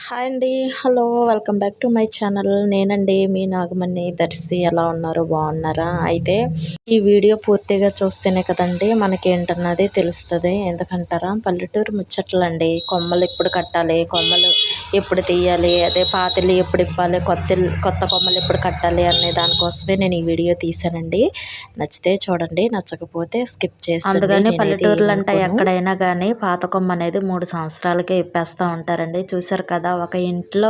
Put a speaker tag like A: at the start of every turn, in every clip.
A: Hi అండి. Hello, welcome back to my channel. నేనండి మీ నాగమణి దర్శి. ఎలా ఉన్నారు? బాగున్నారా? అయితే ఈ వీడియో పూర్తిగా చూస్తేనే కదండి మనకేంటన్నది తెలుస్తుంది. ఎందుకంటారా, పల్లెటూరు ముచ్చట్లండి. కొమ్మలు ఎప్పుడు కట్టాలి, కొమ్మలు ఎప్పుడు తీయాలి, అదే పాతిళ్ళు ఎప్పుడు ఇప్పాలి, కొత్త కొమ్మలు ఎప్పుడు కట్టాలి అనే దానికోసమే నేను ఈ వీడియో తీసానండి. నచ్చితే చూడండి, నచ్చకపోతే స్కిప్ చేసి. అందుకని పల్లెటూరులు అంటే ఎక్కడైనా కానీ పాత కొమ్మ అనేది 3 సంవత్సరాలకే ఇప్పేస్తూ ఉంటారండి. చూసారు కదా, ఒక ఇంట్లో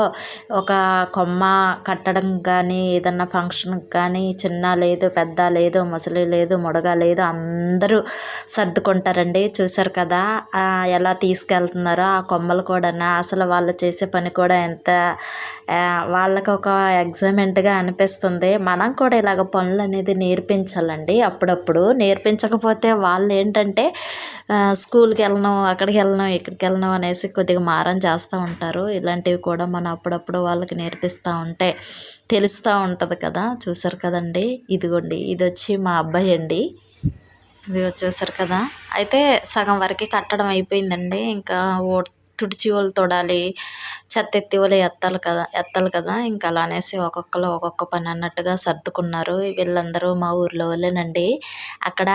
A: ఒక కొమ్మ కట్టడం కానీ, ఏదన్నా ఫంక్షన్కి కానీ చిన్న లేదు, పెద్ద లేదు, ముసలి లేదు, ముడగ లేదు, అందరూ సర్దుకుంటారండి. చూసారు కదా ఎలా తీసుకెళ్తున్నారో ఆ కొమ్మలు కూడా. అసలు వాళ్ళు చేసే పని కూడా ఎంత వాళ్ళకి ఒక ఎగ్జైట్మెంట్గా అనిపిస్తుంది. మనం కూడా ఇలాగ పనులు అనేది నేర్పించాలండి. అప్పుడప్పుడు నేర్పించకపోతే వాళ్ళు ఏంటంటే స్కూల్కి వెళ్ళను, అక్కడికి వెళ్ళను, ఇక్కడికి వెళ్ళను అనేసి కొద్దిగా మారం చేస్తూ ఉంటారు. ఇలాంటివి కూడా మనం అప్పుడప్పుడు వాళ్ళకి నేర్పిస్తూ ఉంటే తెలుస్తూ ఉంటుంది కదా. చూసారు కదండి, ఇదిగోండి, ఇది వచ్చి మా అబ్బాయి అండి. ఇది వచ్చేసారు కదా. అయితే సగం వరకు కట్టడం అయిపోయిందండి. ఇంకా తుడిచి వాళ్ళు తొడాలి, చెత్త ఎత్తి వాళ్ళు ఎత్తాలి కదా. ఇంకా అలా అనేసి ఒక్కొక్కరు ఒక్కొక్క పని అన్నట్టుగా సర్దుకున్నారు. వీళ్ళందరూ మా ఊర్లో వాళ్ళేనండి. అక్కడ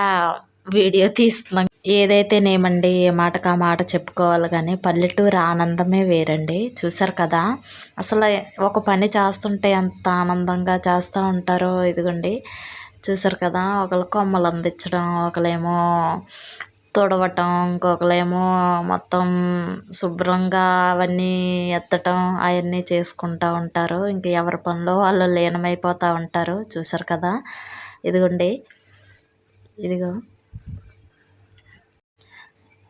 A: వీడియో తీస్తున్నాం. ఏదైతేనేమండి, ఏ మాటకు ఆ మాట చెప్పుకోవాలి, కానీ పల్లెటూరు ఆనందమే వేరండి. చూసారు కదా, అసలు ఒక పని చేస్తుంటే ఎంత ఆనందంగా చేస్తూ ఉంటారో. ఇదిగోండి, చూసారు కదా, ఒకళ్ళు కొమ్మలు అందించడం, ఒకళ్ళేమో తుడవటం, ఇంకొకళ్ళేమో మొత్తం శుభ్రంగా అవన్నీ ఎత్తటం, అవన్నీ చేసుకుంటూ ఉంటారు. ఇంక ఎవరి పనిలో వాళ్ళు లీనమైపోతూ ఉంటారు. చూసారు కదా, ఇదిగోండి, ఇదిగో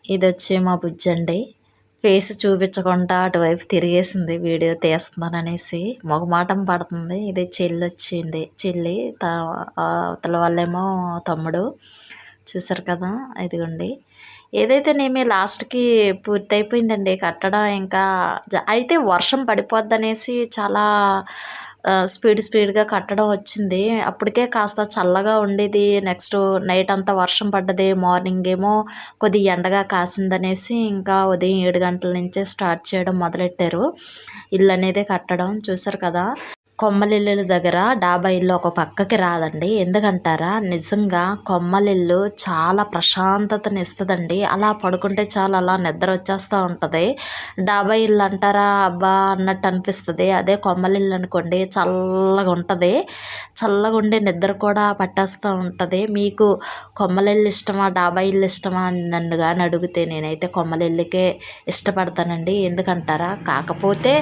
A: ఇది వచ్చి మా బుజ్జండి. ఫేస్ చూపించకుండా అటువైపు తిరిగేసింది వీడియో తీస్తున్నాననేసి. మొగమాటం పడుతుంది. ఇది చెల్లి వచ్చింది. చెల్లి అవతల వాళ్ళేమో తమ్ముడు. చూసారు కదా, ఇదిగోండి. ఏదైతేనేమి లాస్ట్కి పూర్తి అయిపోయిందండి కట్టడం. ఇంకా అయితే వర్షం పడిపోద్దనేసి చాలా స్పీడ్గా కట్టడం వచ్చింది. అప్పటికే కాస్త చల్లగా ఉండేది. నెక్స్ట్ నైట్ అంతా వర్షం పడ్డది. మార్నింగ్ ఏమో కొద్దిగా ఎండగా కాసిందనేసి ఇంకా ఉదయం 7 గంటల నుంచే స్టార్ట్ చేయడం మొదలెట్టారు ఇల్లు అనేది కట్టడం. చూసారు కదా, కొమ్మలిల్లుల దగ్గర డాబా ఇల్లు ఒక పక్కకి రాదండి. ఎందుకంటారా, నిజంగా కొమ్మలిల్లు చాలా ప్రశాంతతని ఇస్తుందండి. అలా పడుకుంటే చాలా అలా నిద్ర వచ్చేస్తూ ఉంటుంది. డాబా ఇల్లు అంటారా, అబ్బా అన్నట్టు అనిపిస్తుంది. అదే కొమ్మలిల్లు అనుకోండి, చల్లగా ఉంటుంది. చల్లగా ఉండే నిద్ర కూడా పట్టేస్తూ ఉంటుంది. మీకు కొమ్మలిల్లు ఇష్టమా, డాబా ఇల్లు ఇష్టమా అని నన్ను కానీ అడిగితే నేనైతే కొమ్మలిల్లుకే ఇష్టపడతానండి. ఎందుకంటారా, కాకపోతే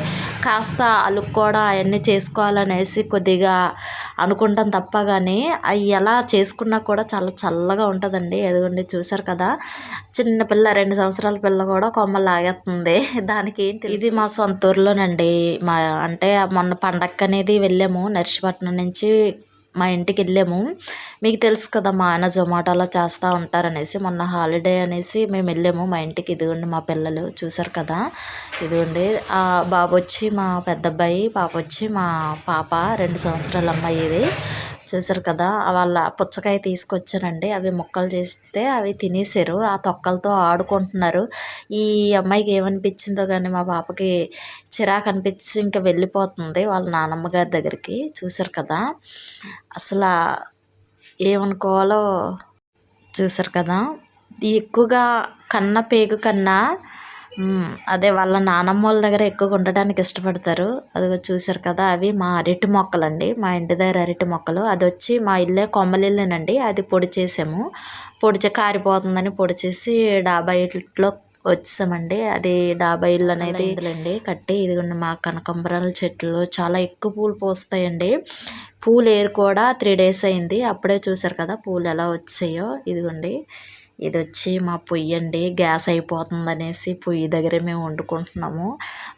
A: కాస్త అలుక్కోవడం అవన్నీ చేసుకోవాలనేసి కొద్దిగా అనుకుంటాం తప్ప, కానీ అవి ఎలా చేసుకున్నా కూడా చాలా చల్లగా ఉంటుందండి. ఎదుగుండి, చూసారు కదా, చిన్న పిల్ల 2 సంవత్సరాల పిల్ల కూడా కొమ్మలు లాగేస్తుంది. దానికి ఏం తెలియదు. ఇది మా సొంత ఊర్లోనండి. అంటే మొన్న పండగ అనేది వెళ్ళాము. నర్సీపట్నం నుంచి మా ఇంటికి వెళ్ళాము. మీకు తెలుసు కదా, మా ఆయన జొమాటోలో చేస్తూ ఉంటారనేసి. మొన్న హాలిడే అనేసి మేము వెళ్ళాము మా ఇంటికి. ఇదిగోండి మా పిల్లలు, చూసారు కదా, ఇదిగోండి. బాబు వచ్చి మా పెద్ద అబ్బాయి, పాప వచ్చి మా పాప 2 సంవత్సరాల అమ్మాయి. ఇది చూసారు కదా, వాళ్ళ పుచ్చకాయ తీసుకొచ్చానండి. అవి ముక్కలు చేస్తే అవి తినేసారు. ఆ తొక్కలతో ఆడుకుంటున్నారు. ఈ అమ్మాయికి ఏమనిపించిందో కానీ మా పాపకి చిరాకు అనిపించి ఇంకా వెళ్ళిపోతుంది వాళ్ళ నానమ్మ గారి దగ్గరికి. చూసారు కదా, అసలు ఏమనుకోవాలో. చూసారు కదా, ఎక్కువగా కన్న పేగు కన్నా అదే వాళ్ళ నానమ్మ వాళ్ళ దగ్గర ఎక్కువగా ఉండడానికి ఇష్టపడతారు. అదిగో చూసారు కదా, అవి మా అరటి మొక్కలండి. మా ఇంటి దగ్గర అరటి మొక్కలు. అది వచ్చి మా ఇల్లే కొమ్మలిల్లేనండి. అది పొడి చేసాము. కారిపోతుందని పొడి చేసి డాబా ఇంట్లో వచ్చామండి. అది డాబా ఇల్లు అనేది ఇదిలండి కట్టి. ఇదిగోండి మా కనకాంబరాల చెట్లు చాలా ఎక్కువ పూలు పూస్తాయండి. పూలు ఏరు కూడా 3 days అయింది. అప్పుడే చూసారు కదా పూలు ఎలా వచ్చాయో. ఇదిగోండి, ఇది వచ్చి మా పొయ్యి అండి. గ్యాస్ అయిపోతుంది అనేసి పొయ్యి దగ్గరే మేము వండుకుంటున్నాము.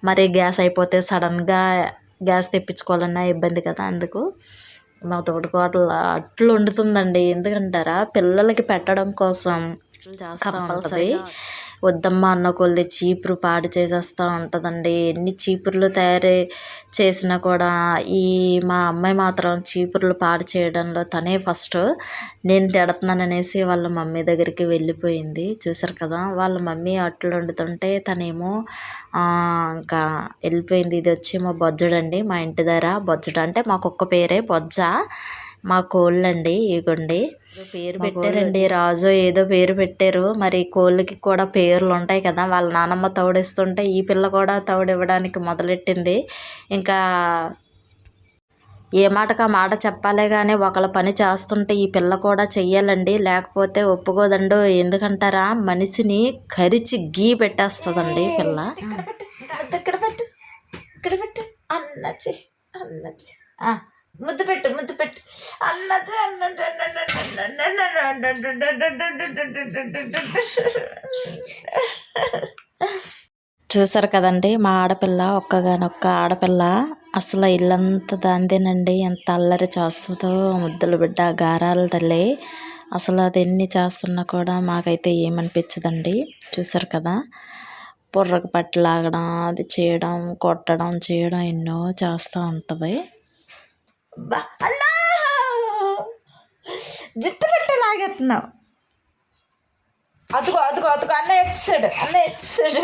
A: మరి గ్యాస్ అయిపోతే సడన్గా గ్యాస్ తెప్పించుకోవాలన్నా ఇబ్బంది కదా. అందుకు మా తోటికోడలు అట్లు వండుతుందండి. ఎందుకంటారా, పిల్లలకి పెట్టడం కోసం చేస్తూ ఉంటుంది. వద్దమ్మా అన్న కొద్ది చీపురు పాడు చేసేస్తూ ఉంటుందండి. ఎన్ని చీపుర్లు తయారు చేసినా కూడా ఈ మా అమ్మాయి మాత్రం చీపుర్లు పాడు చేయడంలో తనే ఫస్ట్. నేను తిడుతున్నాననేసి వాళ్ళ మమ్మీ దగ్గరికి వెళ్ళిపోయింది. చూసారు కదా, వాళ్ళ మమ్మీ అట్లు వండుతుంటే తనేమో ఇంకా వెళ్ళిపోయింది. ఇది వచ్చి మా బొజ్జడండి, మా ఇంటి దగ్గర బొజ్జడు అంటే మాకు ఒక్క పేరే బొజ్జ. మా కోళ్ళండి ఇగోండి, పేరు పెట్టారండి, రాజు ఏదో పేరు పెట్టారు. మరి కోళ్ళకి కూడా పేర్లు ఉంటాయి కదా. వాళ్ళ నానమ్మ తౌడిస్తుంటే ఈ పిల్ల కూడా తౌడివ్వడానికి మొదలెట్టింది. ఇంకా ఏ మాటకు ఆ మాట చెప్పాలే కానీ ఒకళ్ళ పని చేస్తుంటే ఈ పిల్ల కూడా చెయ్యాలండి, లేకపోతే ఒప్పుకోదండు. ఎందుకంటారా, మనిషిని కరిచి గీ పెట్టేస్తుందండి పిల్ల. ఇక్కడ పెట్టు, ఇక్కడ పెట్టు, అన్నచ్చి అన్నచ్చి, ముద్దు పెట్టు, ముద్దు పెట్టు, అన్నది చూసారు కదండి. మా ఆడపిల్ల ఒక్కగానొక్క ఆడపిల్ల, అసలు ఇల్లంతా దాందేనండి. ఎంత అల్లరి చేస్తుందో, ముద్దుల బిడ్డ, గారాల తల్లి. అసలు అది ఎన్ని చేస్తున్నా కూడా మాకైతే ఏమనిపించదండి. చూసారు కదా, బుర్రకు పట్టి లాగడం, అది చేయడం, కొట్టడం, చేయడం ఎన్నో చేస్తూ ఉంటుంది. అన్నా జుట్టు పెట్టి లాగేస్తున్నావు. అదుగో అదుగో అదుగో, అన్న ఎత్సాడు, అన్న ఎత్సాడు.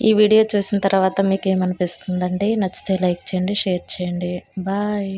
A: ఈ వీడియో చూసిన తర్వాత మీకు ఏమనిపిస్తుందండి? నచ్చితే లైక్ చేయండి, షేర్ చేయండి. బాయ్.